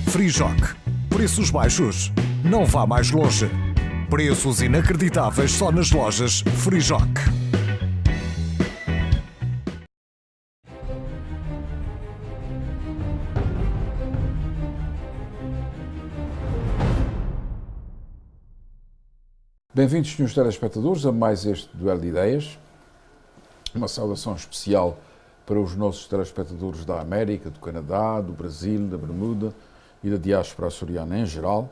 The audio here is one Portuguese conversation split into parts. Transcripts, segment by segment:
Frijoc. Preços baixos. Não vá mais longe. Preços inacreditáveis só nas lojas Frijoc. Bem-vindos, senhores telespectadores, a mais este Duelo de Ideias. Uma saudação especial para os nossos telespectadores da América, do Canadá, do Brasil, da Bermuda e da diáspora açoriana em geral.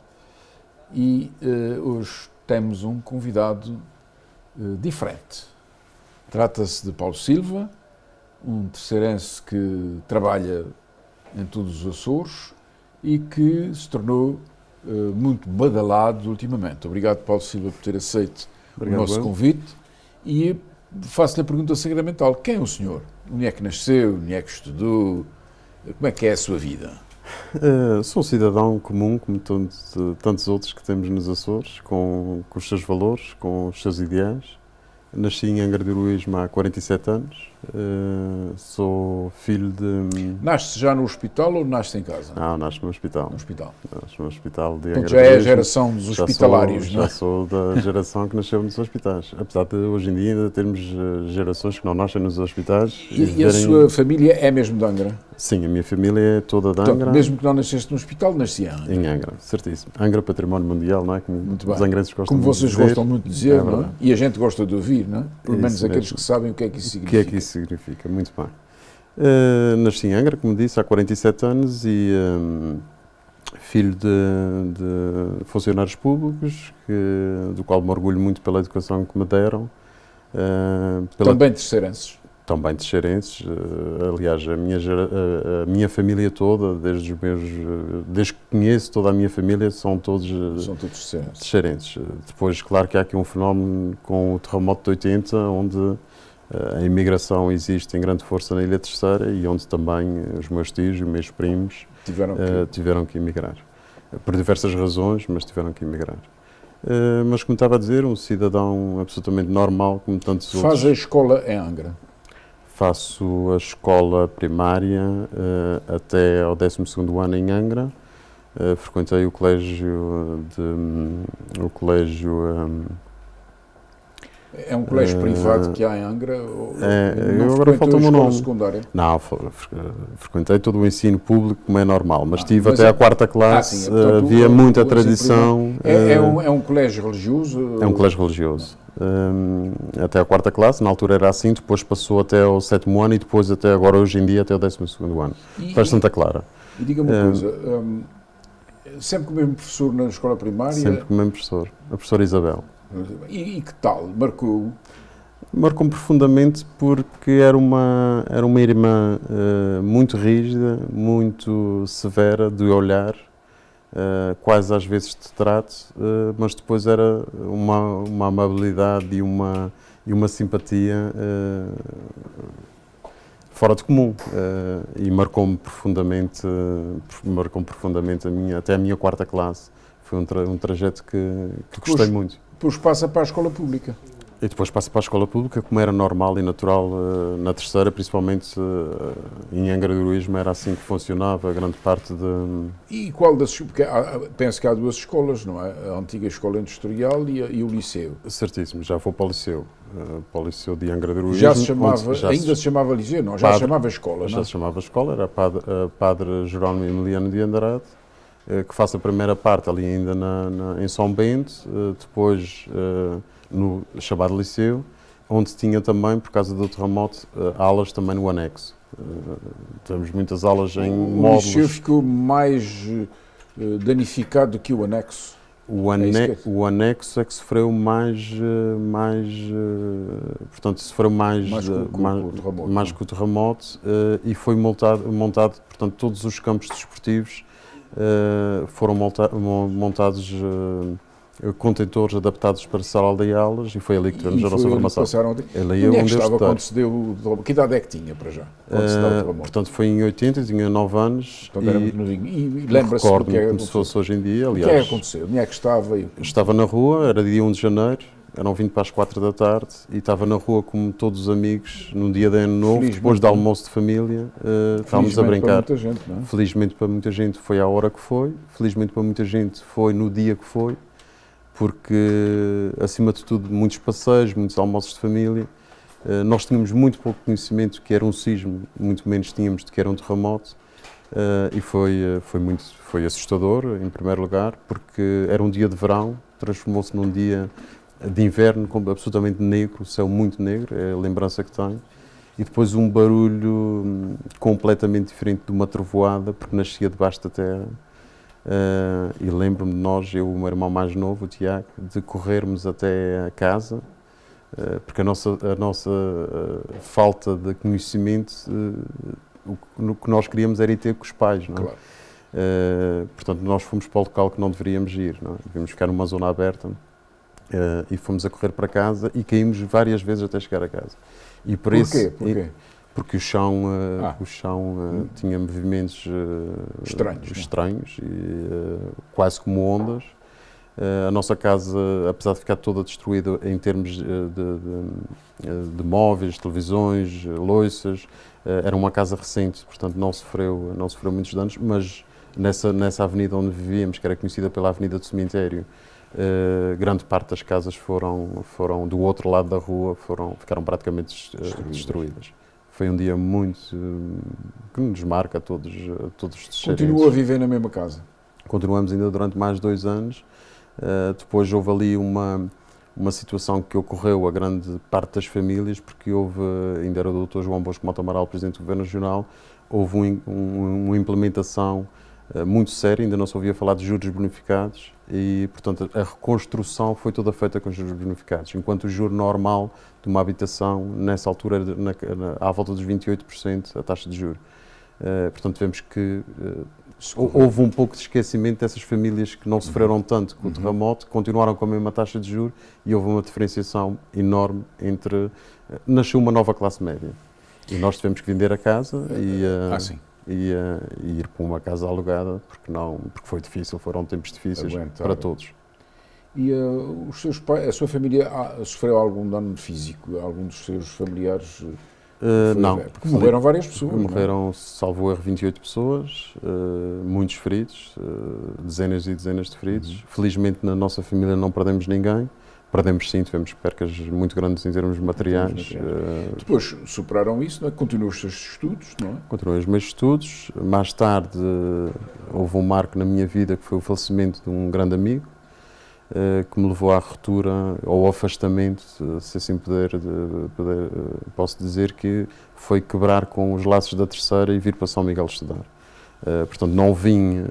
E hoje temos um convidado diferente. Trata-se de Paulo Silva, um terceirense que trabalha em todos os Açores e que se tornou muito badalado ultimamente. Obrigado, Paulo Silva, por ter aceito o nosso convite. E faço-lhe a pergunta sacramental: quem é o senhor? Onde é que nasceu? Onde é que estudou? Como é que é a sua vida? Sou um cidadão comum, como tantos outros que temos nos Açores, com os seus valores, com os seus ideais. Nasci em Angra do Heroísmo há 47 anos. Sou filho de... Nasce já no hospital ou nasce em casa? Não, nasci no hospital. No hospital. Nasci no hospital de Angra Portanto, do já é a Heroísmo. geração dos hospitalários, não é? Já sou da geração que nasceu nos hospitais. Apesar de hoje em dia ainda termos gerações que não nascem nos hospitais. E a sua família é mesmo de Angra? Sim, a minha família é toda de Angra. Portanto, mesmo que não nasceste no hospital, nasci em Angra. Em Angra, certíssimo. Angra, património mundial, não é? Como Muito os bem. angrenses gostam Como muito vocês de dizer. gostam muito de dizer, não é? Verdade. E a gente gosta de ouvir, não é? Pelo menos Isso aqueles mesmo. que sabem o que é que isso O significa. que é que isso significa? Muito bem. Nasci em Angra, como disse, há 47 anos e filho de funcionários públicos, do qual me orgulho muito pela educação que me deram. Também terceirenses. Também terceirenses. Aliás, a minha família toda, desde que conheço toda a minha família, são todos Terceirenses. terceirenses. Depois, claro que há aqui um fenómeno com o terremoto de 80, onde a imigração existe em grande força na Ilha Terceira e onde também os meus tios e os meus primos tiveram que emigrar. Por diversas razões, mas tiveram que emigrar. Mas, como estava a dizer, um cidadão absolutamente normal, como tantos outros. Faz a escola em Angra? Faço a escola primária até ao 12º ano em Angra. Frequentei o colégio É um colégio privado que há em Angra? Eu agora falta-me o nome. Secundária? Não, frequentei todo o ensino público como é normal, mas tive mas até a 4ª classe, portanto, havia muita tradição. É um colégio religioso? É um colégio religioso. Até a 4ª classe, na altura era assim, depois passou até ao 7º ano e depois até agora, hoje em dia, até ao 12º ano. Para Santa Clara. E diga-me uma coisa, sempre com o mesmo professor na escola primária? Sempre com o mesmo professor, a professora Isabel. E que tal? Marcou? Marcou-me profundamente porque era uma irmã muito rígida, muito severa de olhar, quase às vezes de trato, mas depois era uma amabilidade e uma simpatia fora de comum, e marcou-me profundamente até a minha 4ª classe. Foi um trajeto que gostei muito. Depois passa para a escola pública. E depois passa para a escola pública, como era normal e natural na Terceira, principalmente em Angra do Heroísmo, era assim que funcionava, a grande parte de... E qual das... Porque penso que há duas escolas, não é? A antiga escola industrial e o liceu. Certíssimo, já vou para o liceu de Angra do Heroísmo. Já se chamava, ainda se chamava liceu, não? Já se chamava escola, já não? se chamava escola, era Padre Jerónimo Emiliano de Andrade, que faço a primeira parte ali ainda em São Bento, depois no chamado Liceu, onde tinha também, por causa do terremoto, aulas também no anexo. Temos muitas aulas em módulos. O Liceu ficou mais danificado do que o anexo? O anexo é que sofreu portanto, sofreu mais com o terremoto, e foi montado, portanto, todos os campos desportivos foram montados contentores adaptados para sala de aulas e foi ali que tivemos a nossa formação. Onde é que estava quando se deu? Que idade é que tinha para já? Portanto, foi em 80, tinha 9 anos. Portanto, era muito novinho. E lembra-se do que é como se fosse hoje em dia. Aliás, o que é que aconteceu? Onde é que estava? Estava na rua, era dia 1 de janeiro, eram 20 para as 4 da tarde e estava na rua como todos os amigos, num dia de ano novo, Felizmente, depois do almoço de família, estávamos a brincar. Para muita gente, não é? Felizmente para muita gente foi à hora que foi, felizmente para muita gente foi no dia que foi, porque, acima de tudo, muitos passeios, muitos almoços de família. Nós tínhamos muito pouco conhecimento do que era um sismo, muito menos tínhamos do que era um terremoto. E foi assustador, em primeiro lugar, porque era um dia de verão, transformou-se num dia de inverno absolutamente negro, o céu muito negro, é a lembrança que tenho. E depois um barulho completamente diferente de uma trovoada, porque nascia debaixo da terra. E lembro-me de nós, eu e o meu irmão mais novo, o Tiago, de corrermos até a casa, porque a nossa falta de conhecimento, o que nós queríamos era ir ter com os pais, não é? Claro. Portanto, nós fomos para o local que não deveríamos ir, não é? Devíamos ficar numa zona aberta, e fomos a correr para casa e caímos várias vezes até chegar a casa. E Porquê? Porque o chão tinha movimentos estranhos e quase como ondas. A nossa casa, apesar de ficar toda destruída em termos de móveis, televisões, louças, era uma casa recente, portanto não sofreu muitos danos, mas nessa avenida onde vivíamos, que era conhecida pela Avenida do Cemitério, grande parte das casas foram do outro lado da rua, ficaram praticamente destruídas. Foi um dia muito que nos marca a todos os Continuou a viver na mesma casa? Continuamos ainda durante mais de 2 anos. Depois houve ali uma situação que ocorreu a grande parte das famílias, porque ainda era o Dr. João Bosco Mota Amaral, Presidente do Governo Regional, houve uma implementação muito séria, ainda não se ouvia falar de juros bonificados e, portanto, a reconstrução foi toda feita com juros bonificados, enquanto o juro normal de uma habitação, nessa altura, era à volta dos 28% a taxa de juros. Portanto, vemos que houve um pouco de esquecimento dessas famílias que não sofreram tanto com o terremoto, continuaram com a mesma taxa de juros e houve uma diferenciação enorme nasceu uma nova classe média. E nós tivemos que vender a casa e ir para uma casa alugada, porque foi difícil, foram tempos difíceis para todos. E os seus pais, a sua família sofreu algum dano físico? Algum dos seus familiares? Não. Porque morreram várias pessoas. Morreram, salvo erro, 28 pessoas, muitos feridos, dezenas e dezenas de feridos. Felizmente na nossa família não perdemos ninguém. Perdemos sim, tivemos percas muito grandes em termos materiais. Depois superaram isso, não é? Continuam os seus estudos, não é? Continuei os meus estudos. Mais tarde houve um marco na minha vida que foi o falecimento de um grande amigo, que me levou à ruptura, ao afastamento, se assim posso dizer, que foi quebrar com os laços da terceira e vir para São Miguel estudar. Portanto, não vim,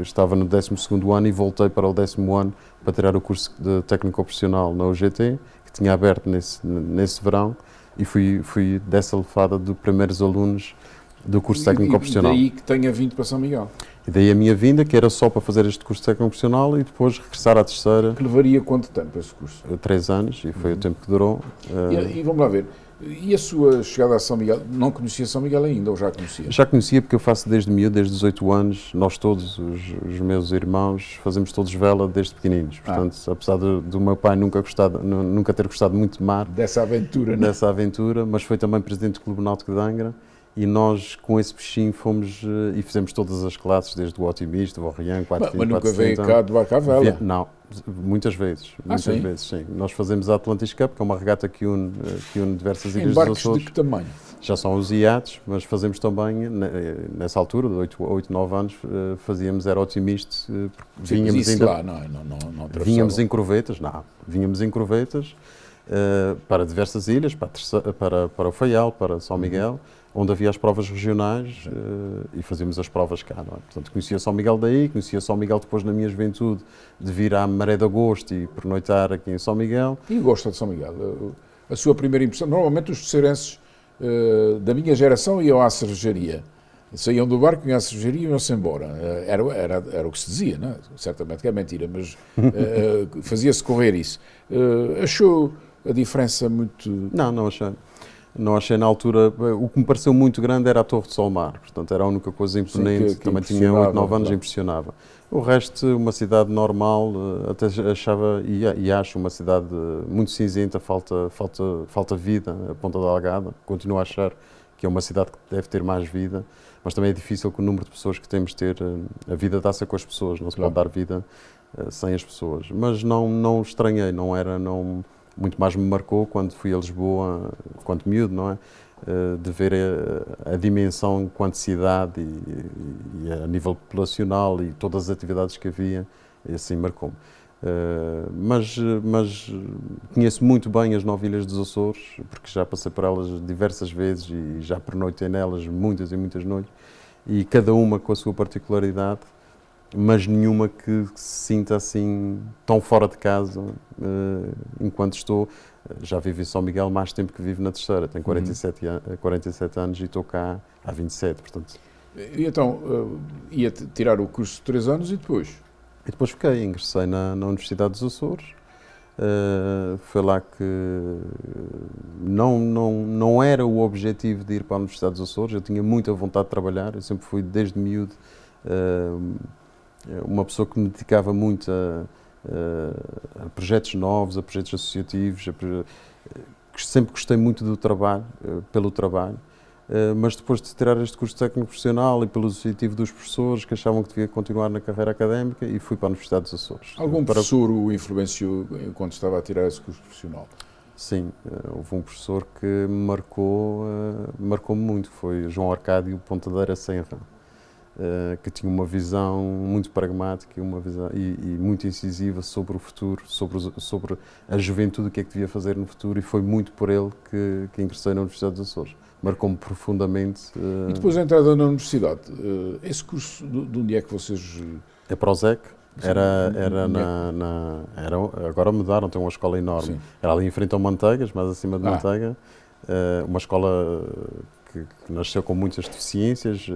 estava no 12º ano e voltei para o 10º ano para tirar o curso de técnico profissional na UGT, que tinha aberto nesse verão, e fui dessa levada dos primeiros alunos do curso técnico profissional. E daí que tenha vindo para São Miguel? E daí a minha vinda, que era só para fazer este curso técnico profissional e depois regressar à terceira. Que levaria quanto tempo esse curso? 3 anos, e foi o tempo que durou. E vamos lá ver, e a sua chegada a São Miguel, não conhecia São Miguel ainda, ou já conhecia? Já conhecia, porque eu faço desde miúdo, desde 18 anos, nós todos, os meus irmãos, fazemos todos vela desde pequeninos. Portanto, apesar do meu pai nunca ter gostado muito de mar. Dessa aventura, não é? Dessa aventura, mas foi também presidente do Clube Náutico de Angra. E nós, com esse bichinho, fomos e fizemos todas as classes, desde o Otimista, o Orrian, 4 Mas nunca veio cá de barco à vela? Não, muitas vezes. Muitas vezes, sim. Nós fazemos a Atlantis Cup, que é uma regata que une diversas ilhas dos Açores. Em barcos de que tamanho? Já são os iates, mas fazemos também, nessa altura, de 8, 9 anos, fazíamos era Otimista. Vínhamos em corvetas, para diversas ilhas, para o Faial, para São Miguel, onde havia as provas regionais e fazíamos as provas cá. Não é? Portanto, conhecia São Miguel daí, conhecia São Miguel depois na minha juventude, de vir à Maré de Agosto e pernoitar aqui em São Miguel. E gosta de São Miguel? A sua primeira impressão? Normalmente os terceirenses da minha geração iam à cervejaria. Saíam do barco, iam à cervejaria e iam-se embora. Era o que se dizia, não é? Certamente que é mentira, mas fazia-se correr isso. Achou a diferença muito... Não achei. Não achei na altura. O que me pareceu muito grande era a Torre de Solmar, portanto era a única coisa imponente. que Também tinha 8, 9 anos, claro. impressionava. O resto, uma cidade normal, até achava e acho uma cidade muito cinzenta, falta vida, a Ponta da Algada. Continuo a achar que é uma cidade que deve ter mais vida, mas também é difícil com o número de pessoas que temos de ter. A vida dá-se com as pessoas, não se Claro. pode dar vida sem as pessoas. Mas não estranhei, muito mais me marcou quando fui a Lisboa, quando miúdo, não é? De ver a dimensão enquanto cidade e a nível populacional e todas as atividades que havia, e assim marcou-me. Mas conheço muito bem as 9 ilhas dos Açores, porque já passei por elas diversas vezes e já pernoitei nelas muitas e muitas noites, e cada uma com a sua particularidade, mas nenhuma que se sinta assim tão fora de casa enquanto estou. Já vivo em São Miguel mais tempo que vivo na Terceira, tenho 47 anos e estou cá há 27, portanto. E então, ia tirar o curso de 3 anos e depois? E depois ingressei na Universidade dos Açores. Foi lá que não era o objetivo de ir para a Universidade dos Açores, eu tinha muita vontade de trabalhar, eu sempre fui desde miúdo uma pessoa que me dedicava muito a projetos novos, a projetos associativos, sempre gostei muito do trabalho, pelo trabalho, mas depois de tirar este curso técnico profissional e pelo incentivo dos professores que achavam que devia continuar na carreira académica, e fui para a Universidade dos Açores. Algum professor o influenciou enquanto estava a tirar esse curso profissional? Sim, houve um professor que me marcou-me muito, foi João Arcádio Pontadeira Senra, que tinha uma visão muito pragmática e muito incisiva sobre o futuro, sobre a juventude, o que é que devia fazer no futuro, e foi muito por ele que ingressei na Universidade dos Açores. Marcou-me profundamente. E depois da entrada na universidade, esse curso, de onde é que vocês... É para o ZEC, agora mudaram, tem uma escola enorme. Sim. Era ali em frente ao Manteigas, mais acima de Manteiga, uma escola que nasceu com muitas deficiências.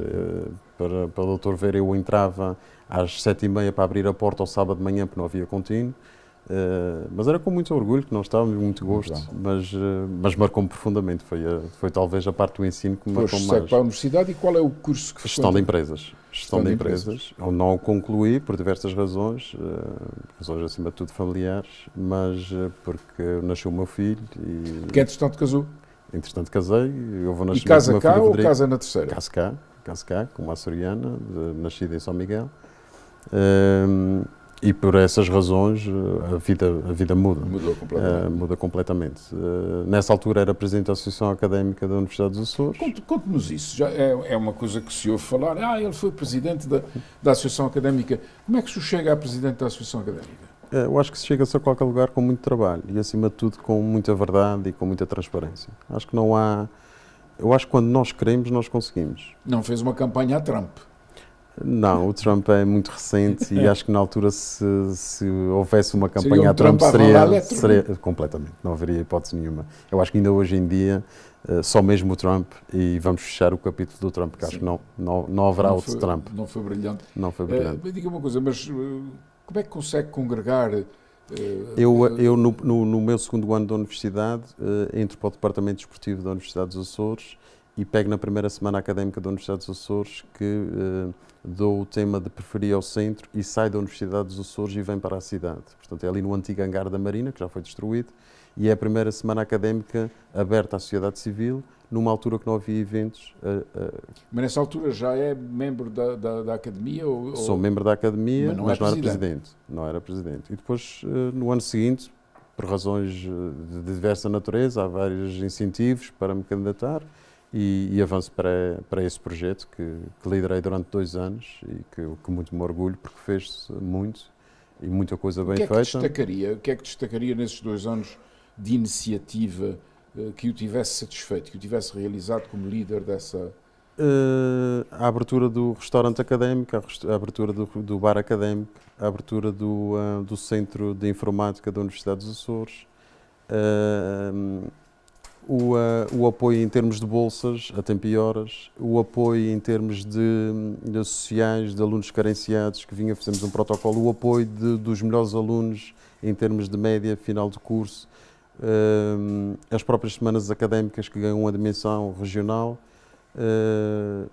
Para o Dr. ver, eu entrava às 7h30 para abrir a porta ao sábado de manhã, porque não havia contínuo. Mas era com muito orgulho, que não estávamos, muito gosto, mas marcou-me profundamente. Foi talvez a parte do ensino que me marcou mais. Para a universidade, e qual é o curso que Gestão de empresas. Gestão de empresas. Eu não o concluí por diversas razões, razões acima de tudo familiares, mas porque nasceu o meu filho e... Que entretanto casou? Entretanto casei, eu vou nascer. E casa cá ou casa na Terceira? Caso cá, com uma açoriana, nascida em São Miguel. E por essas razões a vida muda. Mudou completamente. Muda completamente. Nessa altura era presidente da Associação Académica da Universidade dos Açores. Conte-nos isso. Já é uma coisa que se ouve falar. Ele foi presidente da Associação Académica. Como é que se chega a presidente da Associação Académica? Eu acho que se chega-se a qualquer lugar com muito trabalho e, acima de tudo, com muita verdade e com muita transparência. Acho que não há... Eu acho que quando nós queremos, nós conseguimos. Não fez uma campanha a Trump? Não, o Trump é muito recente e acho que na altura se houvesse uma campanha a Trump seria completamente, não haveria hipótese nenhuma. Eu acho que ainda hoje em dia só mesmo o Trump, e vamos fechar o capítulo do Trump, porque acho que não haverá outro Trump. Não foi brilhante. Não foi brilhante. Diga uma coisa, mas como é que consegue congregar... Eu no meu segundo ano da universidade, entro para o Departamento Desportivo da Universidade dos Açores e pego na primeira semana académica da Universidade dos Açores que dou o tema de periferia ao centro e saio da Universidade dos Açores e venho para a cidade. Portanto, é ali no antigo hangar da Marina, que já foi destruído, e é a primeira semana académica aberta à sociedade civil, numa altura que não havia eventos. Mas nessa altura já é membro da academia? Sou membro da academia, mas não era presidente. Não era presidente. E depois, no ano seguinte, por razões de diversa natureza, há vários incentivos para me candidatar e avanço para esse projeto que liderei durante 2 anos e que muito me orgulho, porque fez muito e muita coisa bem feita. O que é que destacaria nesses 2 anos de iniciativa que o tivesse satisfeito, que o tivesse realizado como líder dessa... A abertura do restaurante académico, a abertura do bar académico, a abertura do Centro de Informática da Universidade dos Açores, o apoio em termos de bolsas a tempo e horas, o apoio em termos de sociais, de alunos carenciados, que fizemos um protocolo, o apoio dos melhores alunos em termos de média final do curso, as próprias semanas académicas que ganham uma dimensão regional,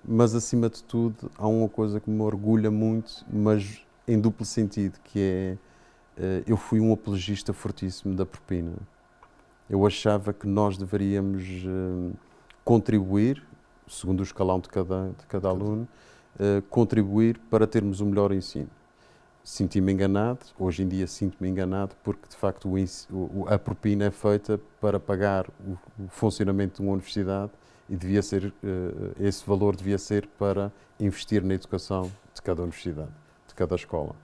mas acima de tudo há uma coisa que me orgulha muito, mas em duplo sentido, que é eu fui um apologista fortíssimo da propina. Eu achava que nós deveríamos contribuir, segundo o escalão de cada aluno, contribuir para termos um melhor ensino. Senti-me enganado, hoje em dia sinto-me enganado, porque de facto a propina é feita para pagar o funcionamento de uma universidade e devia ser, esse valor devia ser para investir na educação de cada universidade, de cada escola.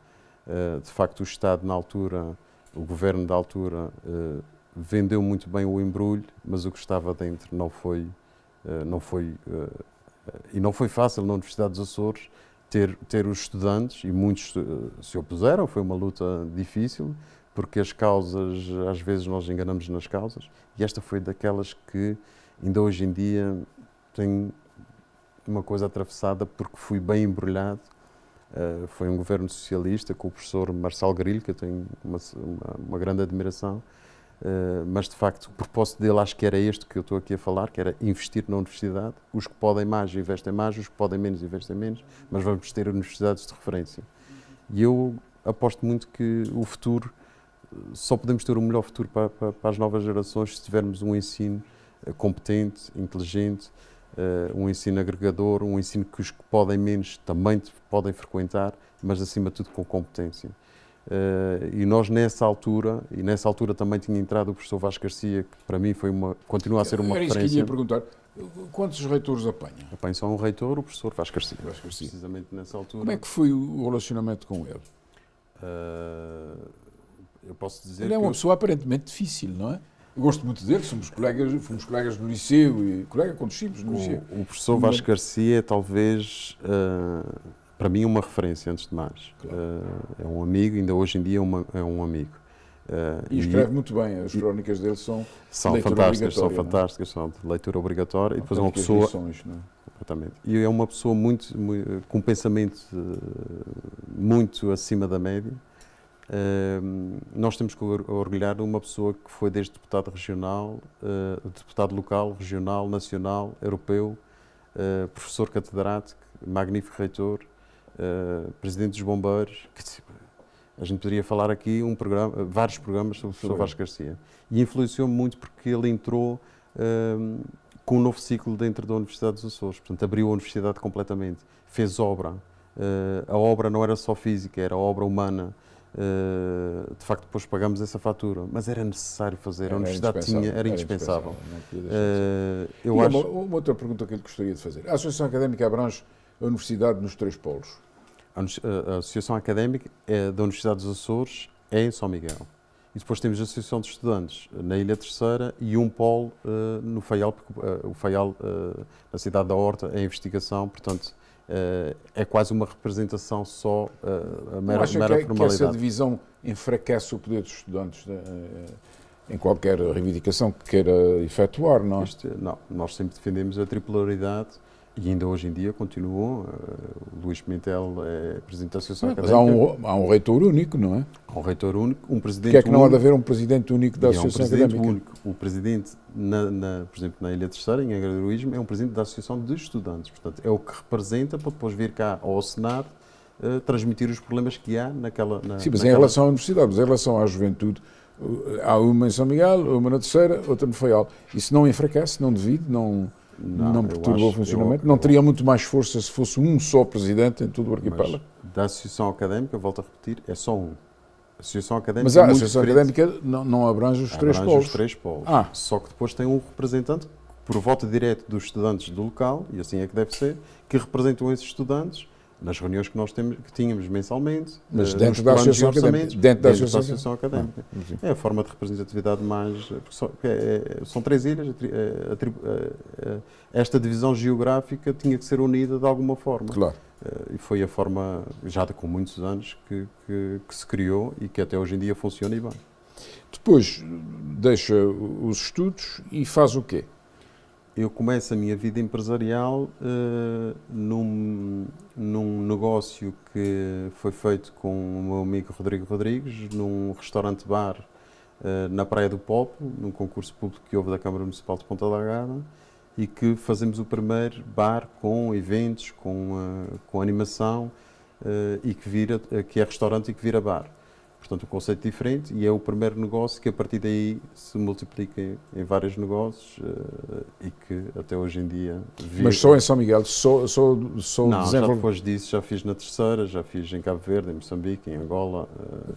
De facto, o Estado na altura, o Governo da altura, vendeu muito bem o embrulho, mas o que estava dentro não foi e não foi fácil na Universidade dos Açores ter os estudantes, e muitos se opuseram, foi uma luta difícil, porque as causas, às vezes nós enganamos nas causas, e esta foi daquelas que ainda hoje em dia tem uma coisa atravessada, porque fui bem embrulhado. Foi um governo socialista com o professor Marcelo Grilho, que eu tenho uma grande admiração, mas de facto o propósito dele acho que era este que eu estou aqui a falar, que era investir na universidade. Os que podem mais investem mais, os que podem menos investem menos, mas vamos ter universidades de referência. E eu aposto muito que o futuro, só podemos ter o melhor futuro para as novas gerações se tivermos um ensino competente, inteligente, um ensino agregador, um ensino que os que podem menos também podem frequentar, mas acima de tudo com competência. E nós nessa altura também tinha entrado o professor Vasco Garcia, que para mim continua a ser uma referência. Era isso que ia perguntar. Quantos reitores apanha? Apanha só um reitor, o professor Vasco Garcia. Precisamente nessa altura. Como é que foi o relacionamento com ele? Eu posso dizer ele é uma pessoa aparentemente difícil, não é? Eu gosto muito dele, fomos colegas no liceu, e colega quando estivemos no liceu. O professor Vasco Garcia é talvez, para mim, uma referência, antes de mais. Claro. É um amigo, ainda hoje em dia é um amigo. E escreve muito bem, as crónicas dele são fantásticas, são de leitura obrigatória. E depois é uma pessoa... Completamente. E é uma pessoa com um pensamento muito acima da média. Nós temos que orgulhar de uma pessoa que foi desde deputado regional, deputado local, regional, nacional, europeu, professor catedrático, magnífico reitor, presidente dos bombeiros. A gente poderia falar aqui vários programas sobre o professor Vasco Garcia. E influenciou-me muito porque ele entrou com um novo ciclo dentro da Universidade dos Açores. Portanto, abriu a universidade completamente, fez obra. A obra não era só física, era a obra humana. De facto, depois pagamos essa fatura, mas era necessário fazer. A universidade era indispensável. Uma outra pergunta que eu gostaria de fazer. A Associação Académica abrange a universidade nos 3 polos? A Associação Académica da Universidade dos Açores é em São Miguel. E depois temos a Associação de Estudantes na Ilha Terceira e um polo no Faial, porque o Faial, na cidade da Horta, é investigação, portanto, é quase uma representação só, a mera formalidade. Que essa divisão enfraquece o poder dos estudantes em qualquer reivindicação que queira efetuar, não é? Não, nós sempre defendemos a tripolaridade e ainda hoje em dia continuou. O Luís Pimentel é presidente da Associação Académica. Mas há um reitor único, não é? Há um reitor único, um presidente único. Porque é que não há de haver um presidente único da Associação Académica? Único. O presidente, por exemplo, na Ilha Terceira, em Agradoísmo, é um presidente da Associação de Estudantes. Portanto, é o que representa para depois vir cá ao Senado transmitir os problemas que há naquela... Sim, mas em relação à universidade, mas em relação à juventude, há uma em São Miguel, uma na Terceira, outra no Faial. Isso não enfraquece, não divide, não perturba o funcionamento? Não teria muito mais força se fosse um só presidente em todo o arquipélago? Da Associação Académica, volto a repetir, é só um. A Associação Académica mas a Associação Académica não abrange os 3 polos? Os 3 polos. Só que depois tem um representante, por voto direto dos estudantes do local, e assim é que deve ser, que representam esses estudantes nas reuniões que nós tínhamos mensalmente, mas dentro da Associação Académica. Dentro da Associação Académica. É a forma de representatividade mais... São 3 ilhas, esta divisão geográfica tinha que ser unida de alguma forma. Claro. E foi a forma, já com muitos anos, que se criou e que até hoje em dia funciona e bem. Depois deixa os estudos e faz o quê? Eu começo a minha vida empresarial num negócio que foi feito com o meu amigo Rodrigo Rodrigues, num restaurante-bar na Praia do Popo, num concurso público que houve da Câmara Municipal de Ponta Delgada, e que fazemos o primeiro bar com eventos, com animação, e que é restaurante e que vira bar. Portanto, um conceito diferente, e é o primeiro negócio que a partir daí se multiplica em vários negócios, e que até hoje em dia... Mas só em São Miguel, sou Não, já depois disso já fiz na Terceira, já fiz em Cabo Verde, em Moçambique, em Angola.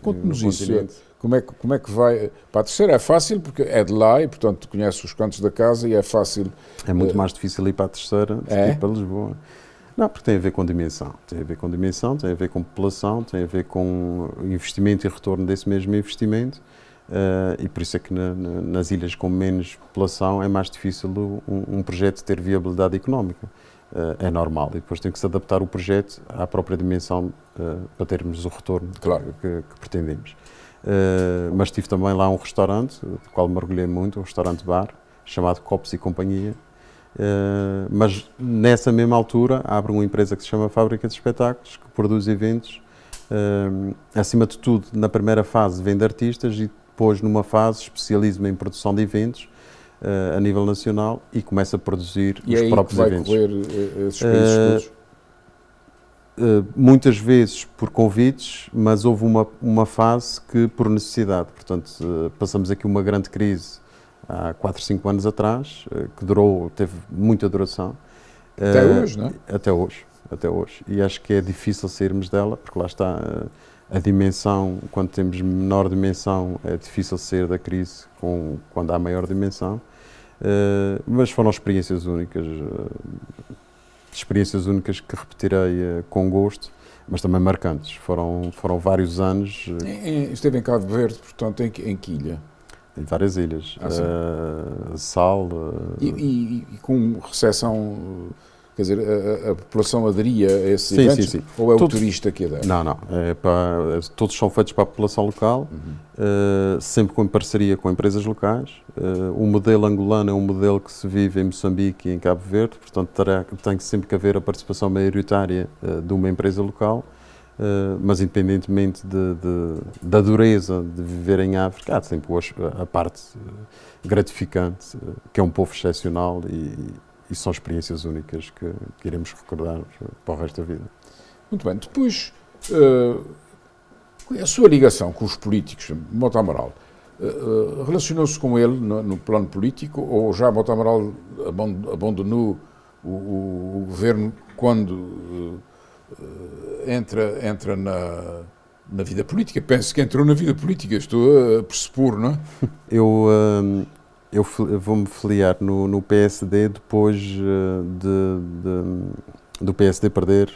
Conte-nos isso. Como é que vai... Para a Terceira é fácil, porque é de lá e, portanto, conhece os cantos da casa e é fácil... É muito mais difícil ir para a Terceira do que ir para Lisboa. Não, porque tem a ver com dimensão. Tem a ver com dimensão, tem a ver com população, tem a ver com investimento e retorno desse mesmo investimento. E por isso é que nas ilhas com menos população é mais difícil um projeto ter viabilidade económica. É normal. E depois tem que se adaptar o projeto à própria dimensão para termos o retorno que pretendemos. Mas tive também lá um restaurante, do qual mergulhei muito, um restaurante-bar, chamado Copos e Companhia. Mas nessa mesma altura abre uma empresa que se chama Fábrica de Espetáculos, que produz eventos, acima de tudo na primeira fase vende artistas e depois numa fase especializa-me em produção de eventos a nível nacional e começa a produzir os próprios eventos. E aí que vai correr esses países todos? Muitas vezes por convites, mas houve uma fase que por necessidade, portanto passamos aqui uma grande crise há 4, 5 anos atrás, que teve muita duração. Até hoje, não é? Até hoje. E acho que é difícil sairmos dela, porque lá está a dimensão, quando temos menor dimensão, é difícil sair da crise quando há maior dimensão. Mas foram experiências únicas que repetirei com gosto, mas também marcantes. Foram vários anos. Esteve em Cabo Verde, portanto, em que ilha? Em várias ilhas. Sal. E com recepção, quer dizer, a população aderia a esses eventos? Sim. Ou é o turista que adere? Não. Todos são feitos para a população local, sempre com parceria com empresas locais. O modelo angolano é um modelo que se vive em Moçambique e em Cabo Verde, portanto tem sempre que haver a participação maioritária de uma empresa local. Mas independentemente da dureza de viver em África, há sempre a parte gratificante, que é um povo excepcional e são experiências únicas que iremos recordar para o resto da vida. Muito bem. Depois, a sua ligação com os políticos, Mota Amaral, relacionou-se com ele no plano político ou já Mota Amaral abandonou o governo quando... entra na vida política? Penso que entrou na vida política, estou a pressupor, não é? Eu vou-me filiar no PSD depois do PSD perder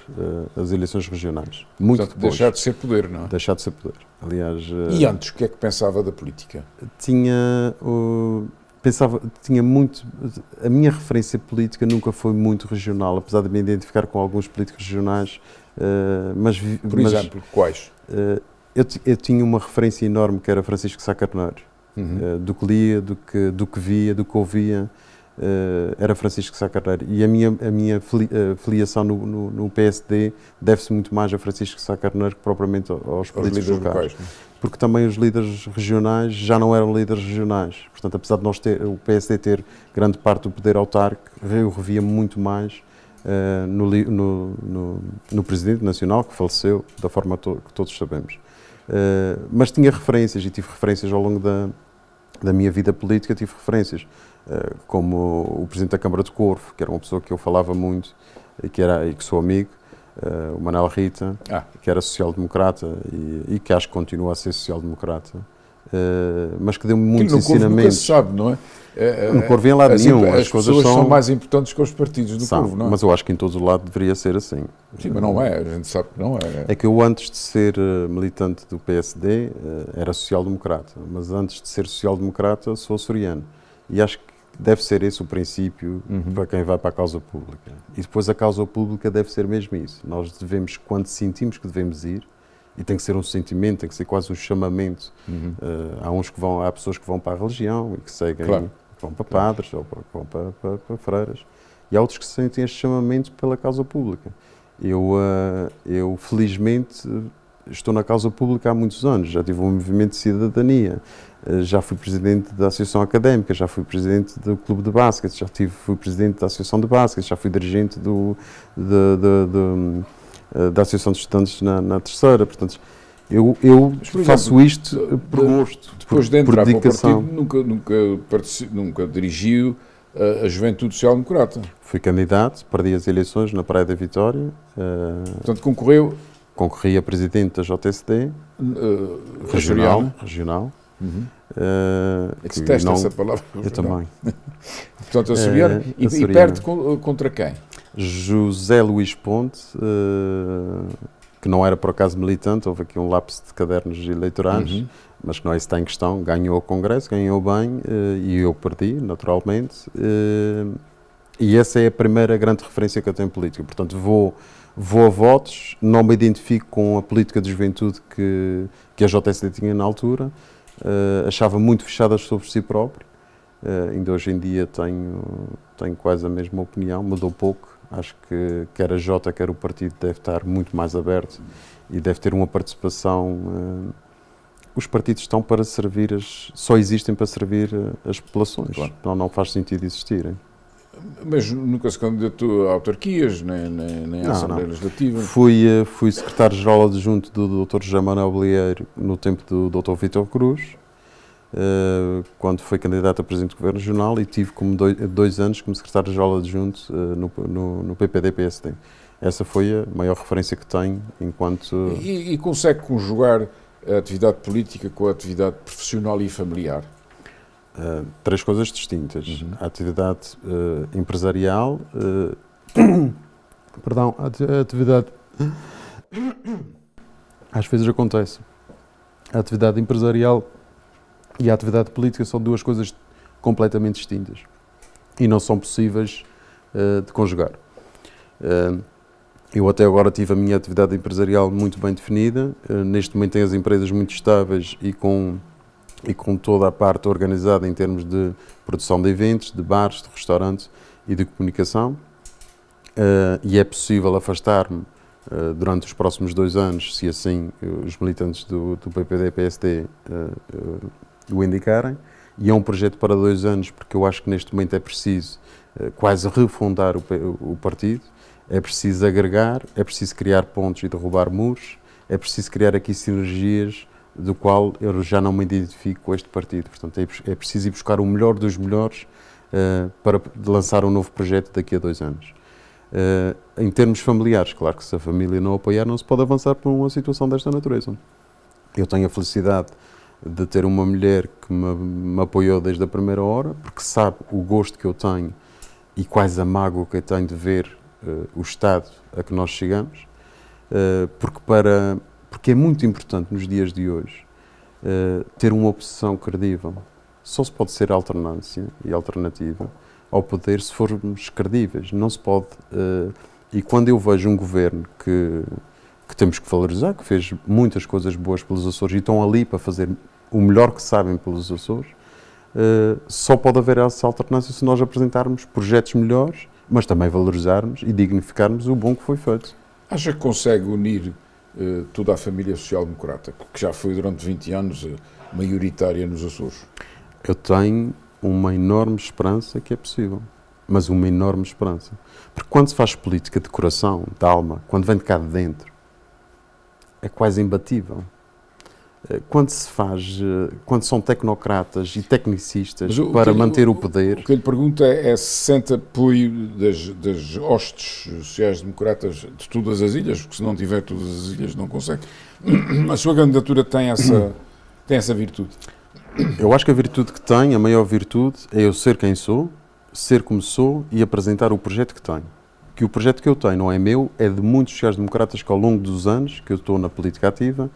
as eleições regionais. Muito Portanto, depois. deixar de ser poder, não é? Deixar de ser poder. Aliás... E antes, o que é que pensava da política? Tinha muito... A minha referência política nunca foi muito regional, apesar de me identificar com alguns políticos regionais, Por exemplo, quais? Eu tinha uma referência enorme que era Francisco Sá Carneiro. Do que lia, do que via, do que ouvia, era Francisco Sá Carneiro. E a minha filiação no PSD deve-se muito mais a Francisco Sá Carneiro que propriamente aos políticos locais. Porque também os líderes regionais já não eram líderes regionais. Portanto, apesar de o PSD ter grande parte do poder autárquico, eu revia muito mais no Presidente Nacional, que faleceu, da forma que todos sabemos. Mas tinha referências, e tive referências ao longo da minha vida política, tive referências, como o Presidente da Câmara de Corvo, que era uma pessoa que eu falava muito, e que sou amigo, o Manuel Rita, que era social-democrata e que acho que continua a ser social-democrata, mas que deu-me muitos ensinamentos. Nunca se sabe, não é? No Corvo em lado nenhum. As pessoas são mais importantes que os partidos do Corvo, não é? Mas eu acho que em todo o lado deveria ser assim. Sim, mas não é, a gente sabe que não é. É que eu, antes de ser militante do PSD, era social-democrata, mas antes de ser social-democrata sou açoriano. E acho que deve ser esse o princípio para quem vai para a causa pública. E depois a causa pública deve ser mesmo isso. Nós devemos, quando sentimos que devemos ir, e tem que ser um sentimento, tem que ser quase um chamamento. Há pessoas que vão para a religião e que seguem, que vão para padres ou que vão para freiras. E há outros que sentem este chamamento pela causa pública. Eu felizmente, estou na causa pública há muitos anos, já tive um movimento de cidadania, já fui presidente da Associação Académica, já fui presidente do Clube de Basquete, fui presidente da Associação de Basquete, já fui dirigente da Associação de Estudantes na Terceira, portanto, eu faço isto por gosto, depois de entrar por dedicação. para o partido, nunca dirigiu a Juventude Social Democrata. Fui candidato, perdi as eleições na Praia da Vitória. Portanto, concorri a presidente da JSD, regional. Uhum. Detesto essa palavra. Eu também. Portanto, açoriana. E perde contra quem? José Luís Ponte, que não era por acaso militante, houve aqui um lapso de cadernos eleitorais, mas que não é isso que está em questão. Ganhou o Congresso, ganhou bem, e eu perdi, naturalmente. E essa é a primeira grande referência que eu tenho em política. Portanto, vou a votos, não me identifico com a política de juventude que a JSD tinha na altura, achava muito fechadas sobre si próprio. Ainda hoje em dia tenho quase a mesma opinião, mudou pouco. Acho que quer a Jota, quer o partido deve estar muito mais aberto e deve ter uma participação. Os partidos estão para servir, só existem para servir as populações, claro. Não faz sentido existirem. Mas nunca se candidatou a autarquias, nem à Assembleia Legislativa? Fui secretário-geral adjunto do Dr. José Manuel Bolieiro no tempo do Dr. Vítor Cruz, quando foi candidato a Presidente do Governo Regional, e tive como 2 anos como secretário-geral adjunto no PPD-PSD. Essa foi a maior referência que tenho enquanto... E consegue conjugar a atividade política com a atividade profissional e familiar? 3 coisas distintas. A atividade empresarial... Perdão, a atividade... Às vezes acontece. A atividade empresarial e a atividade política são 2 coisas completamente distintas e não são possíveis de conjugar. Eu até agora tive a minha atividade empresarial muito bem definida. Neste momento tenho as empresas muito estáveis e com toda a parte organizada em termos de produção de eventos, de bares, de restaurantes e de comunicação. E é possível afastar-me durante os próximos 2 anos, se assim os militantes do PPD-PSD o indicarem. E é um projeto para 2 anos, porque eu acho que neste momento é preciso quase refundar o partido, é preciso agregar, é preciso criar pontos e derrubar muros, é preciso criar aqui sinergias do qual eu já não me identifico com este partido. Portanto, é preciso ir buscar o melhor dos melhores para lançar um novo projeto daqui a 2 anos. Em termos familiares, claro que se a família não apoiar, não se pode avançar por uma situação desta natureza. Eu tenho a felicidade de ter uma mulher que me apoiou desde a primeira hora, porque sabe o gosto que eu tenho e quase a mágoa que eu tenho de ver o estado a que nós chegamos, porque é muito importante nos dias de hoje ter uma oposição credível. Só se pode ser alternância e alternativa ao poder se formos credíveis. Não se pode... E quando eu vejo um governo que temos que valorizar, que fez muitas coisas boas pelos Açores e estão ali para fazer o melhor que sabem pelos Açores, só pode haver essa alternância se nós apresentarmos projetos melhores, mas também valorizarmos e dignificarmos o bom que foi feito. Acha que consegue unir toda a família social-democrata, que já foi durante 20 anos maioritária nos Açores? Eu tenho uma enorme esperança que é possível, mas uma enorme esperança. Porque quando se faz política de coração, de alma, quando vem de cá de dentro, é quase imbatível. Quando são tecnocratas e tecnicistas para manter o poder... O que eu lhe pergunto é se sente apoio das hostes sociais-democratas de todas as ilhas, porque se não tiver todas as ilhas não consegue. A sua candidatura tem essa virtude? Eu acho que a virtude que tenho, a maior virtude, é eu ser quem sou, ser como sou e apresentar o projeto que tenho. Que o projeto que eu tenho não é meu, é de muitos sociais-democratas que ao longo dos anos que eu estou na política ativa,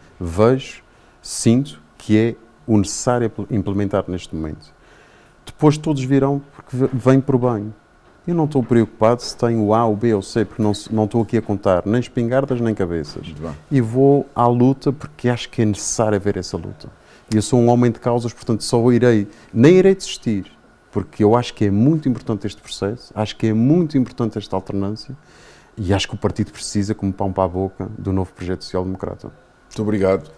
sinto que é o necessário implementar neste momento. Depois todos virão porque vem por bem. Eu não estou preocupado se tenho o A, o B ou o C, porque não estou aqui a contar nem espingardas nem cabeças. E vou à luta porque acho que é necessário haver essa luta. Eu sou um homem de causas, portanto nem irei desistir, porque eu acho que é muito importante este processo, acho que é muito importante esta alternância e acho que o partido precisa, como pão para a boca, do novo projeto social-democrata. Muito obrigado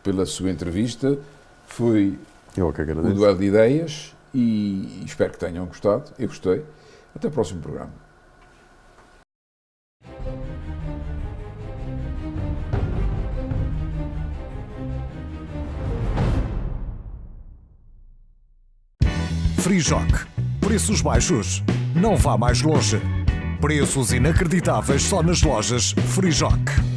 pela sua entrevista. Foi Eu que o agradeço. Duelo de Ideias e espero que tenham gostado. Eu gostei. Até o próximo programa. Frijoc. Preços baixos. Não vá mais longe. Preços inacreditáveis só nas lojas Frijoc.